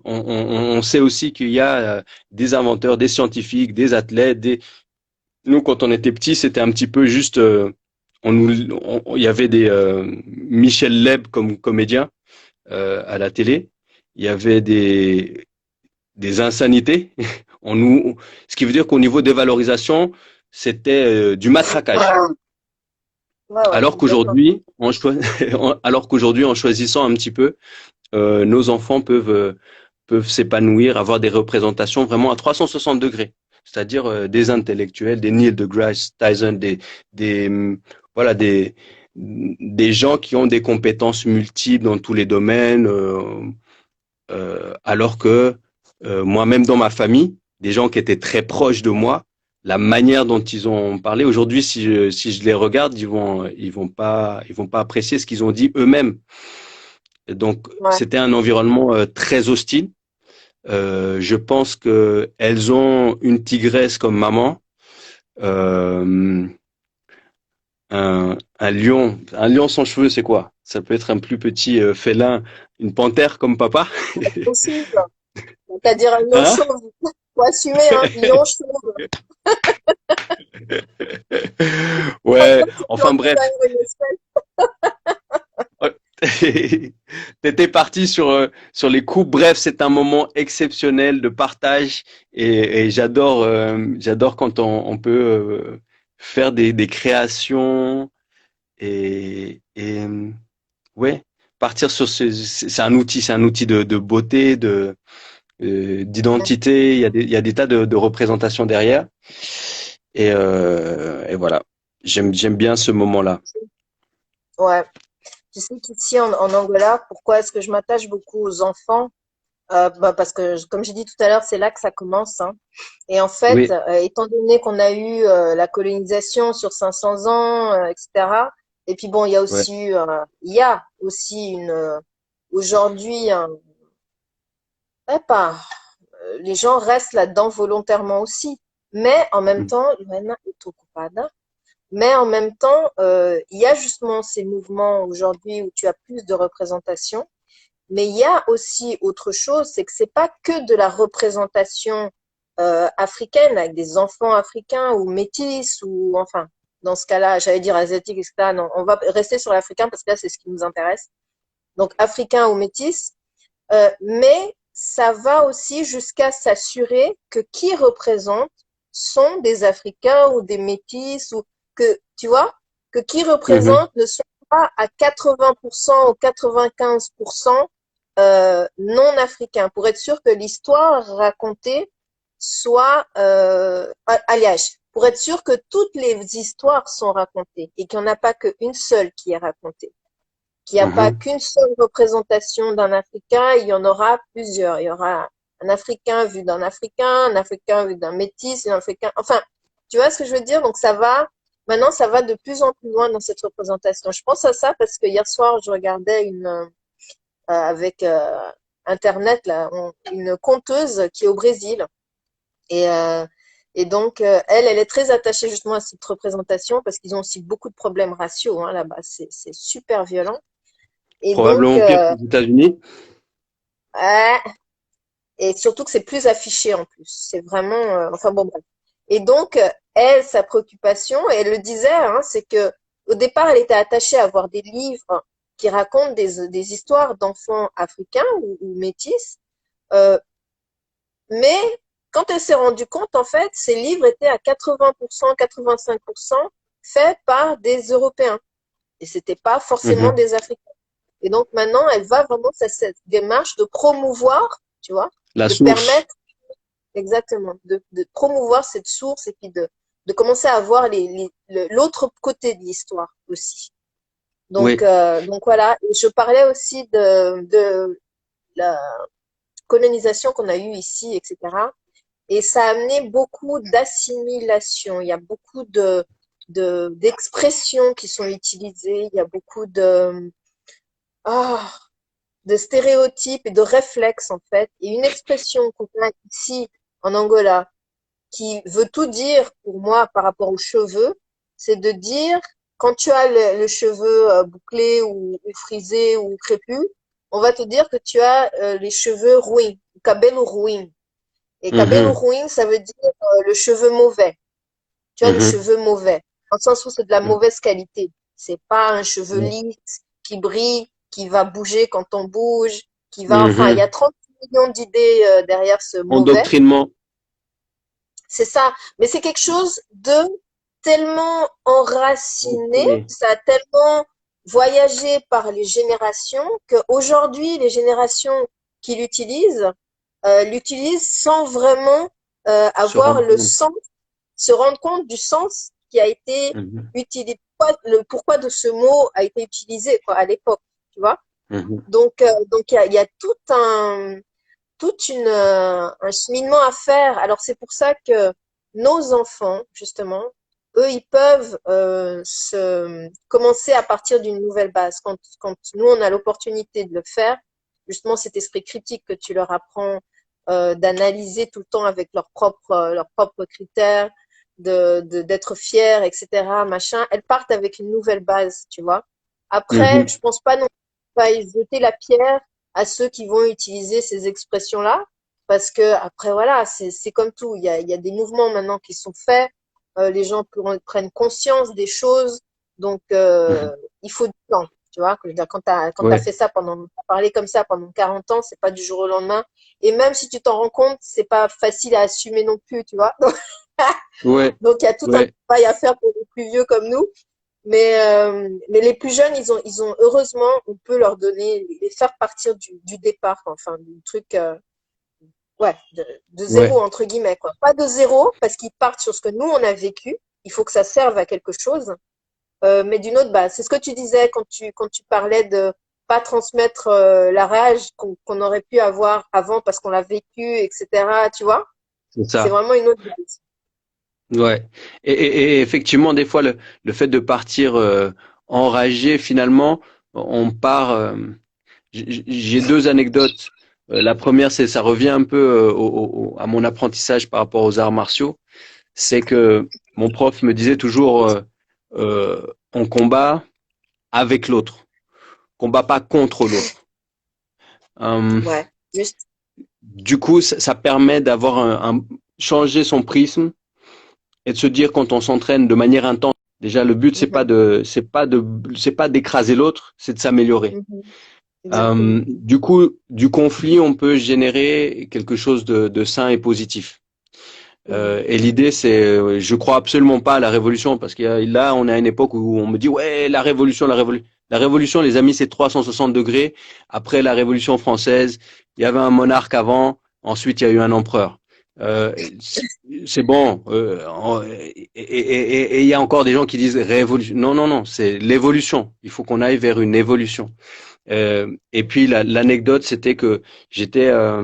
on sait aussi qu'il y a des inventeurs, des scientifiques, des athlètes. Nous quand on était petits c'était un petit peu juste il y avait des Michel Leb comme comédien à la télé. Il y avait des insanités. On nous, ce qui veut dire qu'au niveau des valorisations, c'était du matraquage. Ouais, ouais, Alors complètement. qu'aujourd'hui, alors qu'aujourd'hui, en choisissant un petit peu, nos enfants peuvent s'épanouir, avoir des représentations vraiment à 360 degrés. C'est-à-dire des intellectuels, des Neil deGrasse Tyson, voilà, des gens qui ont des compétences multiples dans tous les domaines, alors que moi-même dans ma famille, des gens qui étaient très proches de moi, la manière dont ils ont parlé, aujourd'hui, si je les regarde, ils vont pas apprécier ce qu'ils ont dit eux-mêmes. Et donc, Ouais. c'était un environnement très hostile. Je pense que elles ont une tigresse comme maman, euh, un lion sans cheveux, c'est quoi? Ça peut être un plus petit félin, une panthère comme papa. Possible. Donc, à dire un lion Hein? chauve. Faut assumer, hein. Lion chauve. Ouais, Tu enfin plantes bref. derrière une espèce. T'étais parti sur les coups. Bref, c'est un moment exceptionnel de partage et j'adore quand on peut faire des créations et ouais, partir sur c'est un outil de beauté, d'identité. Il y a des tas de représentations derrière et voilà. J'aime bien ce moment-là. Ouais. Tu sais qu'ici en Angola, pourquoi est-ce que je m'attache beaucoup aux enfants? Bah parce que, comme j'ai dit tout à l'heure, c'est là que ça commence, hein. Et en fait, Oui, étant donné qu'on a eu la colonisation sur 500 ans, etc. Et puis bon, ouais. il y a aussi aujourd'hui, ouais, pas, les gens restent là-dedans volontairement aussi. Mais en même Mm. temps, mais en même temps, il y a justement ces mouvements aujourd'hui où tu as plus de représentation. Mais il y a aussi autre chose, c'est que c'est pas que de la représentation africaine avec des enfants africains ou métis ou enfin dans ce cas-là, j'allais dire asiatique, etc. Non, on va rester sur l'africain parce que là c'est ce qui nous intéresse. Donc africain ou métis, mais ça va aussi jusqu'à s'assurer que qui représente sont des Africains ou des métis ou que tu vois que qui Mhm. représente ne sont pas à 80% ou 95% non africains pour être sûr que l'histoire racontée soit alliage pour être sûr que toutes les histoires sont racontées et qu'il n'y en a pas qu'une seule qui est racontée qu'il n'y a pas Mhm. qu'une seule représentation d'un Africain, il y en aura plusieurs. Il y aura un Africain vu d'un Africain, un Africain vu d'un métis, un Africain. Enfin, tu vois ce que je veux dire? Donc maintenant, ça va de plus en plus loin dans cette représentation. Je pense à ça parce que hier soir, je regardais avec Internet là, une conteuse qui est au Brésil et donc, elle est très attachée justement à cette représentation parce qu'ils ont aussi beaucoup de problèmes raciaux hein, là-bas. C'est super violent. Et donc, Probablement pire qu'aux États-Unis. ouais, et surtout que c'est plus affiché en plus. C'est vraiment, enfin bon bref. Et donc, elle, sa préoccupation, et elle le disait, hein, c'est que au départ, elle était attachée à avoir des livres qui racontent des histoires d'enfants africains ou métis, euh, mais quand elle s'est rendue compte, en fait, ces livres étaient à 80%, 85% faits par des Européens, et c'était pas forcément Mhm. des Africains. Et donc maintenant, elle va vraiment faire cette démarche de promouvoir, tu vois, La de source. permettre exactement, de promouvoir cette source et puis de commencer à voir l'autre côté de l'histoire aussi. Oui. Donc voilà, et je parlais aussi de la colonisation qu'on a eue ici, etc. Et ça a amené beaucoup d'assimilation. Il y a beaucoup d'expressions qui sont utilisées. Il y a beaucoup ah, de stéréotypes et de réflexes en fait. Et une expression qu'on a ici en Angola qui veut tout dire pour moi par rapport aux cheveux, c'est de dire quand tu as le cheveu bouclé ou frisé ou crépus, on va te dire que tu as les cheveux ruins, cabelo ruim. Et cabelo Mhm. ruim, ça veut dire le cheveu mauvais. Tu as le Mhm. cheveu mauvais, dans le sens où c'est de la Mhm. mauvaise qualité. C'est pas un cheveu Ouais. lisse qui brille, qui va bouger quand on bouge, enfin, il y Mhm. a 30 millions d'idées derrière ce mauvais. Endoctrinement. C'est ça. Mais c'est quelque chose de tellement enraciné, Ok. ça a tellement voyagé par les générations qu'aujourd'hui, les générations qui l'utilisent sans vraiment Se avoir rendre le compte. sens, se rendre compte du sens qui a été Mhm. utilisé, le pourquoi de ce mot a été utilisé quoi, à l'époque, tu vois. Mhm. Donc il y a un cheminement à faire. Alors c'est pour ça que nos enfants, justement, eux, ils peuvent commencer à partir d'une nouvelle base. Quand nous, on a l'opportunité de le faire, justement, cet esprit critique que tu leur apprends, d'analyser tout le temps avec leurs propres critères, d'être fiers, etc., machin, elles partent avec une nouvelle base, tu vois. Après, Mhm. je pense pas non plus à jeter la pierre à ceux qui vont utiliser ces expressions-là, parce que après voilà, c'est comme tout, il y a des mouvements maintenant qui sont faits, les gens prennent conscience des choses. Donc, Mhm. il faut du temps, tu vois. Quand t'as Ouais, fait ça t'as parlé comme ça pendant 40 ans, c'est pas du jour au lendemain. Et même si tu t'en rends compte, c'est pas facile à assumer non plus, tu vois. ouais, Donc, il y a tout un ouais, travail à faire pour les plus vieux comme nous. Mais les plus jeunes, ils ont heureusement, on peut leur donner, les faire partir du départ, quoi. Enfin, du truc, ouais, de ouais, zéro, entre guillemets, quoi. Pas de zéro, parce qu'ils partent sur ce que nous, on a vécu. Il faut que ça serve à quelque chose. Mais d'une autre base. C'est ce que tu disais quand tu parlais de pas transmettre la rage qu'on aurait pu avoir avant parce qu'on l'a vécu, etc. Tu vois? c'est C'est ça. vraiment une autre base. Ouais. Et effectivement, des fois, le fait de partir enragé, finalement, on part. J'ai deux anecdotes. La première, c'est ça revient un peu à mon apprentissage par rapport aux arts martiaux. C'est que mon prof me disait toujours, on combat avec l'autre, combat pas contre l'autre. Euh, Ouais, juste. du coup, ça permet d'avoir changer son prisme et de se dire quand on s'entraîne de manière intense. Déjà, le but Mhm, c'est pas d'écraser l'autre, c'est de s'améliorer. mhm, exactement. Du coup, du conflit, on peut générer quelque chose de sain et positif. Mhm, Et l'idée, c'est, je crois absolument pas à la révolution parce que là, on est à une époque où on me dit, ouais, la révolution, la révolution. La révolution, les amis, c'est 360 degrés. Après la révolution française, il y avait un monarque avant, ensuite il y a eu un empereur. Euh, c'est bon. Et il y a encore des gens qui disent révolution. Non, non, non, c'est l'évolution. Il faut qu'on aille vers une évolution. Et puis l'anecdote, c'était que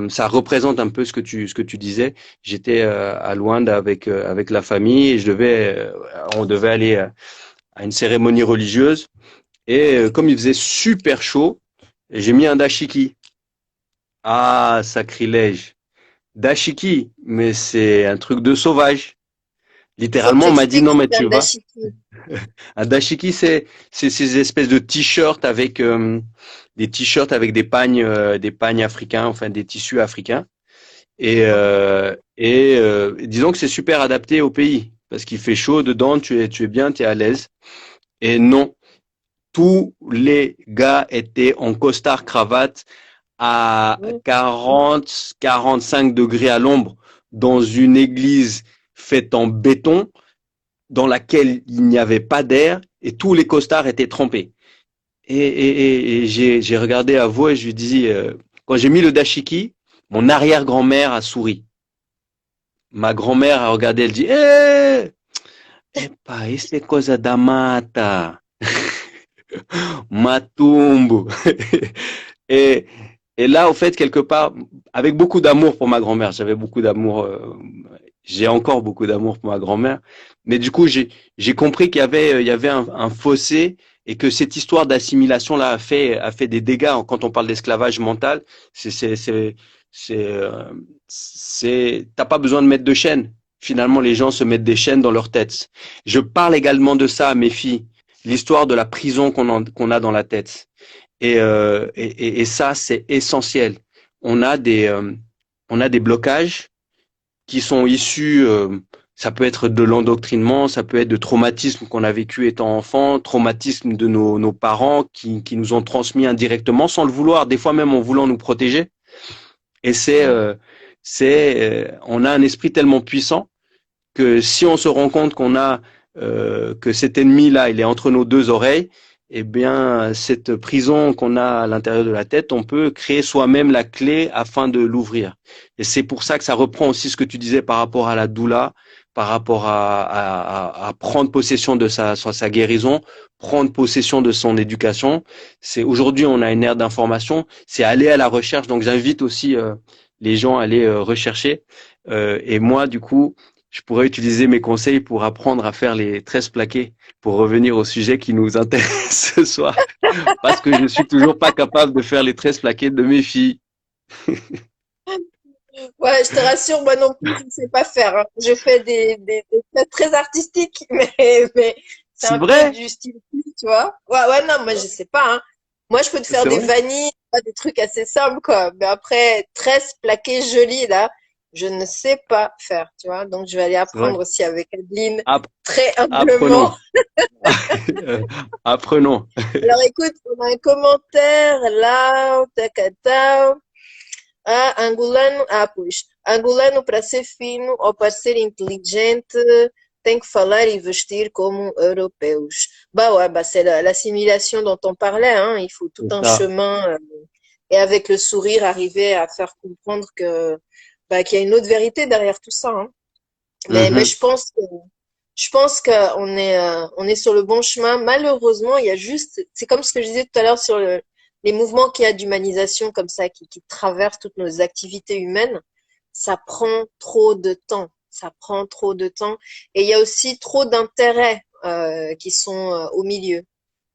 ça représente un peu ce que tu disais. J'étais à Luanda avec la famille et on devait aller à une cérémonie religieuse. Et comme il faisait super chaud, j'ai mis un dashiki. Ah, sacrilège. Dashiki, mais c'est un truc de sauvage. Il faut que Littéralement, tu on m'a dit expliques non, ce mais qu'est tu un vas. dashiki. Un dashiki, c'est ces espèces de t-shirts avec des t-shirts avec des pagnes africains, enfin des tissus africains. Disons que c'est super adapté au pays parce qu'il fait chaud dedans, tu es bien, tu es à l'aise. Et non, tous les gars étaient en costard cravate à Mhm. 40, 45 degrés à l'ombre dans une église faite en béton dans laquelle il n'y avait pas d'air et tous les costards étaient trempés. Et j'ai regardé à vous et je lui dis, quand j'ai mis le dashiki, mon arrière-grand-mère a souri. Ma grand-mère a regardé, elle dit, epa, isso é coisa da mata, matumbo. et, et là, au fait, quelque part, avec beaucoup d'amour pour ma grand-mère, j'avais beaucoup d'amour, j'ai encore beaucoup d'amour pour ma grand-mère, mais du coup, j'ai compris il y avait un fossé et que cette histoire d'assimilation là a fait des dégâts. Quand on parle d'esclavage mental, c'est c'est c'est c'est t'as pas besoin de mettre de chaînes. Finalement, les gens se mettent des chaînes dans leur tête. Je parle également de ça à mes filles, l'histoire de la prison qu'on a dans la tête. Et ça, c'est essentiel. On a on a des blocages qui sont issus, ça peut être de l'endoctrinement, ça peut être de traumatismes qu'on a vécu étant enfant, traumatismes de nos parents qui nous ont transmis indirectement sans le vouloir, des fois même en voulant nous protéger. Et on a un esprit tellement puissant que si on se rend compte qu'on a que cet ennemi-là, il est entre nos deux oreilles, eh bien, cette prison qu'on a à l'intérieur de la tête, on peut créer soi-même la clé afin de l'ouvrir. Et c'est pour ça que ça reprend aussi ce que tu disais par rapport à la doula, par rapport à prendre possession de sa guérison, prendre possession de son éducation. C'est aujourd'hui, on a une ère d'information, c'est aller à la recherche. Donc, j'invite aussi les gens à aller rechercher. Et moi, du coup, je pourrais utiliser mes conseils pour apprendre à faire les tresses plaquées, pour revenir au sujet qui nous intéresse ce soir, parce que je suis toujours pas capable de faire les tresses plaquées de mes filles. Ouais, je te rassure, moi non plus, je ne sais pas faire, hein. Je fais des faits très artistiques, mais c'est C'est un peu vrai? du style, tu vois. Ouais, ouais, non, moi je sais pas, hein. Moi, je peux te faire C'est des vrai? vanilles, des trucs assez simples, quoi. Mais après, tresse plaquée jolie, là, Je ne sais pas faire, tu vois. Donc, je vais aller C'est vrai. apprendre aussi avec Adeline, App- très humblement. Apprenons. Apprenons. Alors, écoute, on a un commentaire là, tacata. Pois. Angolano, para ser fino ou para ser inteligente, tem que falar e vestir como europeus. Bah ouais, bah c'est l'assimilation dont on parlait, hein. Il faut tout C'est un ça. chemin et avec le sourire arriver à faire comprendre que bah, qu'il y a une autre vérité derrière tout ça, hein. Mais Mhm. je pense qu'on est on est sur le bon chemin. Malheureusement, il y a juste, c'est comme ce que je disais tout à l'heure sur les mouvements qu'il y a d'humanisation comme ça qui traversent toutes nos activités humaines. Ça prend trop de temps. Ça prend trop de temps. Et il y a aussi trop d'intérêts qui sont au milieu.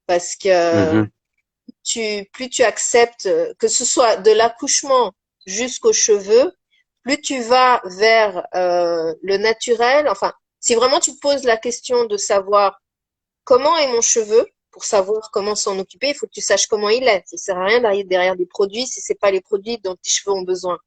Parce que Mhm. plus tu acceptes que ce soit de l'accouchement jusqu'aux cheveux, plus tu vas vers le naturel. Enfin, si vraiment tu te poses la question de savoir comment est mon cheveu, pour savoir comment s'en occuper, il faut que tu saches comment il est. Ça sert à rien d'arriver derrière des produits si c'est pas les produits dont tes cheveux ont besoin.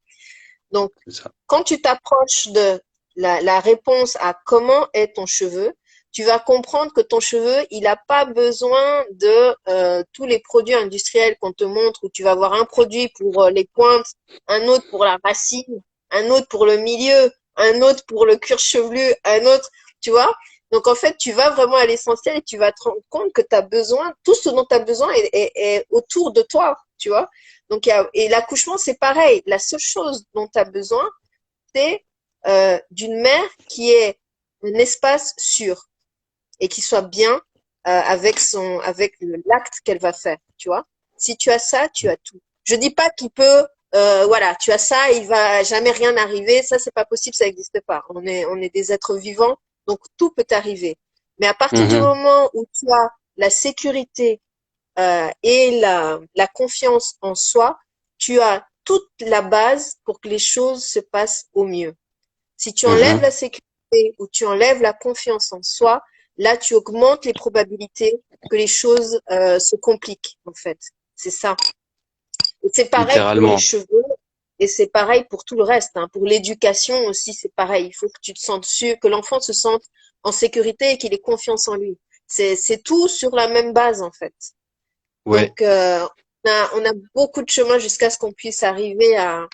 Donc, C'est ça. quand tu t'approches de la réponse à comment est ton cheveu, tu vas comprendre que ton cheveu, il n'a pas besoin de tous les produits industriels qu'on te montre, où tu vas avoir un produit pour les pointes, un autre pour la racine, un autre pour le milieu, un autre pour le cuir chevelu, un autre, tu vois. Donc en fait, tu vas vraiment à l'essentiel et tu vas te rendre compte que tu as besoin, tout ce dont tu as besoin est autour de toi, tu vois. Donc, et l'accouchement, c'est pareil. La seule chose dont tu as besoin, c'est d'une mère qui ait un espace sûr et qui soit bien avec l'acte qu'elle va faire, tu vois. Si tu as ça, tu as tout. Je dis pas qu'il peut, voilà, tu as ça, il va jamais rien arriver. Ça, c'est pas possible, ça n'existe pas. On est des êtres vivants, donc tout peut arriver. Mais à partir du Mhm. moment où tu as la sécurité et la confiance en soi, tu as toute la base pour que les choses se passent au mieux. Si tu enlèves Mhm. la sécurité ou tu enlèves la confiance en soi, là, tu augmentes les probabilités que les choses se compliquent, en fait. C'est ça. Et c'est pareil pour les Littéralement. cheveux et c'est pareil pour tout le reste, hein. Pour l'éducation aussi, c'est pareil. Il faut que tu te sentes sûr, que l'enfant se sente en sécurité et qu'il ait confiance en lui. C'est tout sur la même base, en fait. Ouais. Donc, on a beaucoup de chemin jusqu'à ce qu'on puisse arriver à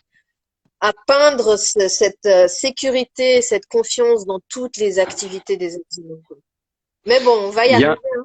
peindre cette sécurité, cette confiance dans toutes les activités des êtres humains, quoi. Mais bon, on va y Il y arriver, a, hein.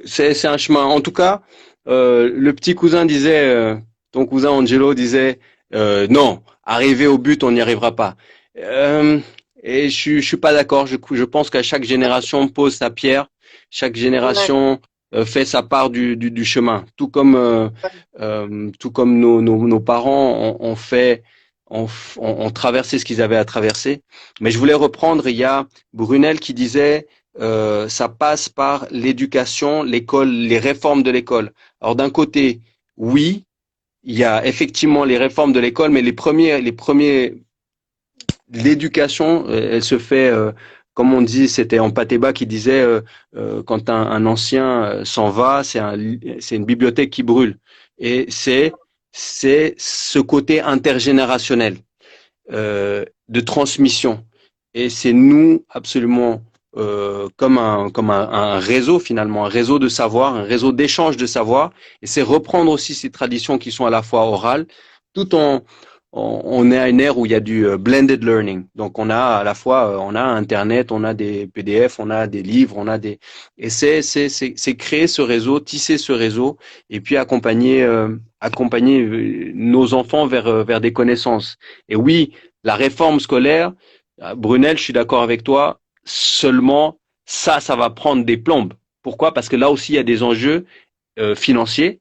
c'est un chemin. En tout cas, le petit cousin disait, ton cousin Angelo disait, non, arriver au but, on n'y arrivera pas. Euh, et je suis pas d'accord. Je pense qu'à chaque génération pose sa pierre, chaque Ouais, génération fait sa part du chemin. Tout comme nos parents ont fait, ont traversé ce qu'ils avaient à traverser. Mais je voulais reprendre. Il y a Brunel qui disait ça passe par l'éducation, l'école, les réformes de l'école. Alors d'un côté, oui, il y a effectivement les réformes de l'école, mais l'éducation, elle se fait, comme on dit, c'était Empatheba qui disait, quand un ancien s'en va, c'est une bibliothèque qui brûle. Et c'est ce côté intergénérationnel de transmission. Et c'est nous absolument un réseau finalement, un réseau de savoir, un réseau d'échange de savoir. Et c'est reprendre aussi ces traditions qui sont à la fois orales, tout on est à une ère où il y a du blended learning. Donc on a à la fois on a Internet, on a des PDF, on a des livres, on a des et c'est créer ce réseau, tisser ce réseau et puis accompagner nos enfants vers des connaissances. Et oui, la réforme scolaire, Brunel, je suis d'accord avec toi, seulement ça va prendre des plombes. Pourquoi? Parce que là aussi, il y a des enjeux financiers,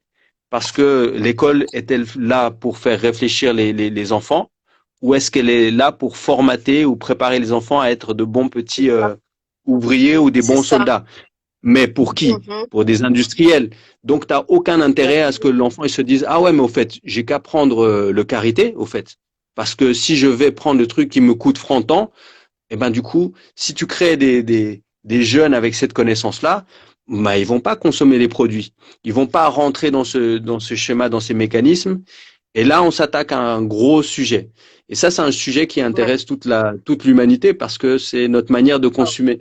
parce que l'école est-elle là pour faire réfléchir les enfants, ou est-ce qu'elle est là pour formater ou préparer les enfants à être de bons c'est petits ça. ouvriers ou des C'est bons ça. soldats? Mais pour qui? Mhm. Pour des industriels. Donc, tu n'as aucun intérêt à ce que Exactement. l'enfant il se dise, ah ouais, mais au fait, j'ai qu'à prendre le karité, au fait. Parce que si je vais prendre le truc qui me coûte franc, et ben du coup, si tu crées des jeunes avec cette connaissance-là, bah, ils vont pas consommer les produits. Ils vont pas rentrer dans ce schéma, dans ces mécanismes. Et là, on s'attaque à un gros sujet. Et ça, c'est un sujet qui Ouais. intéresse toute l'humanité parce que c'est notre manière de consommer,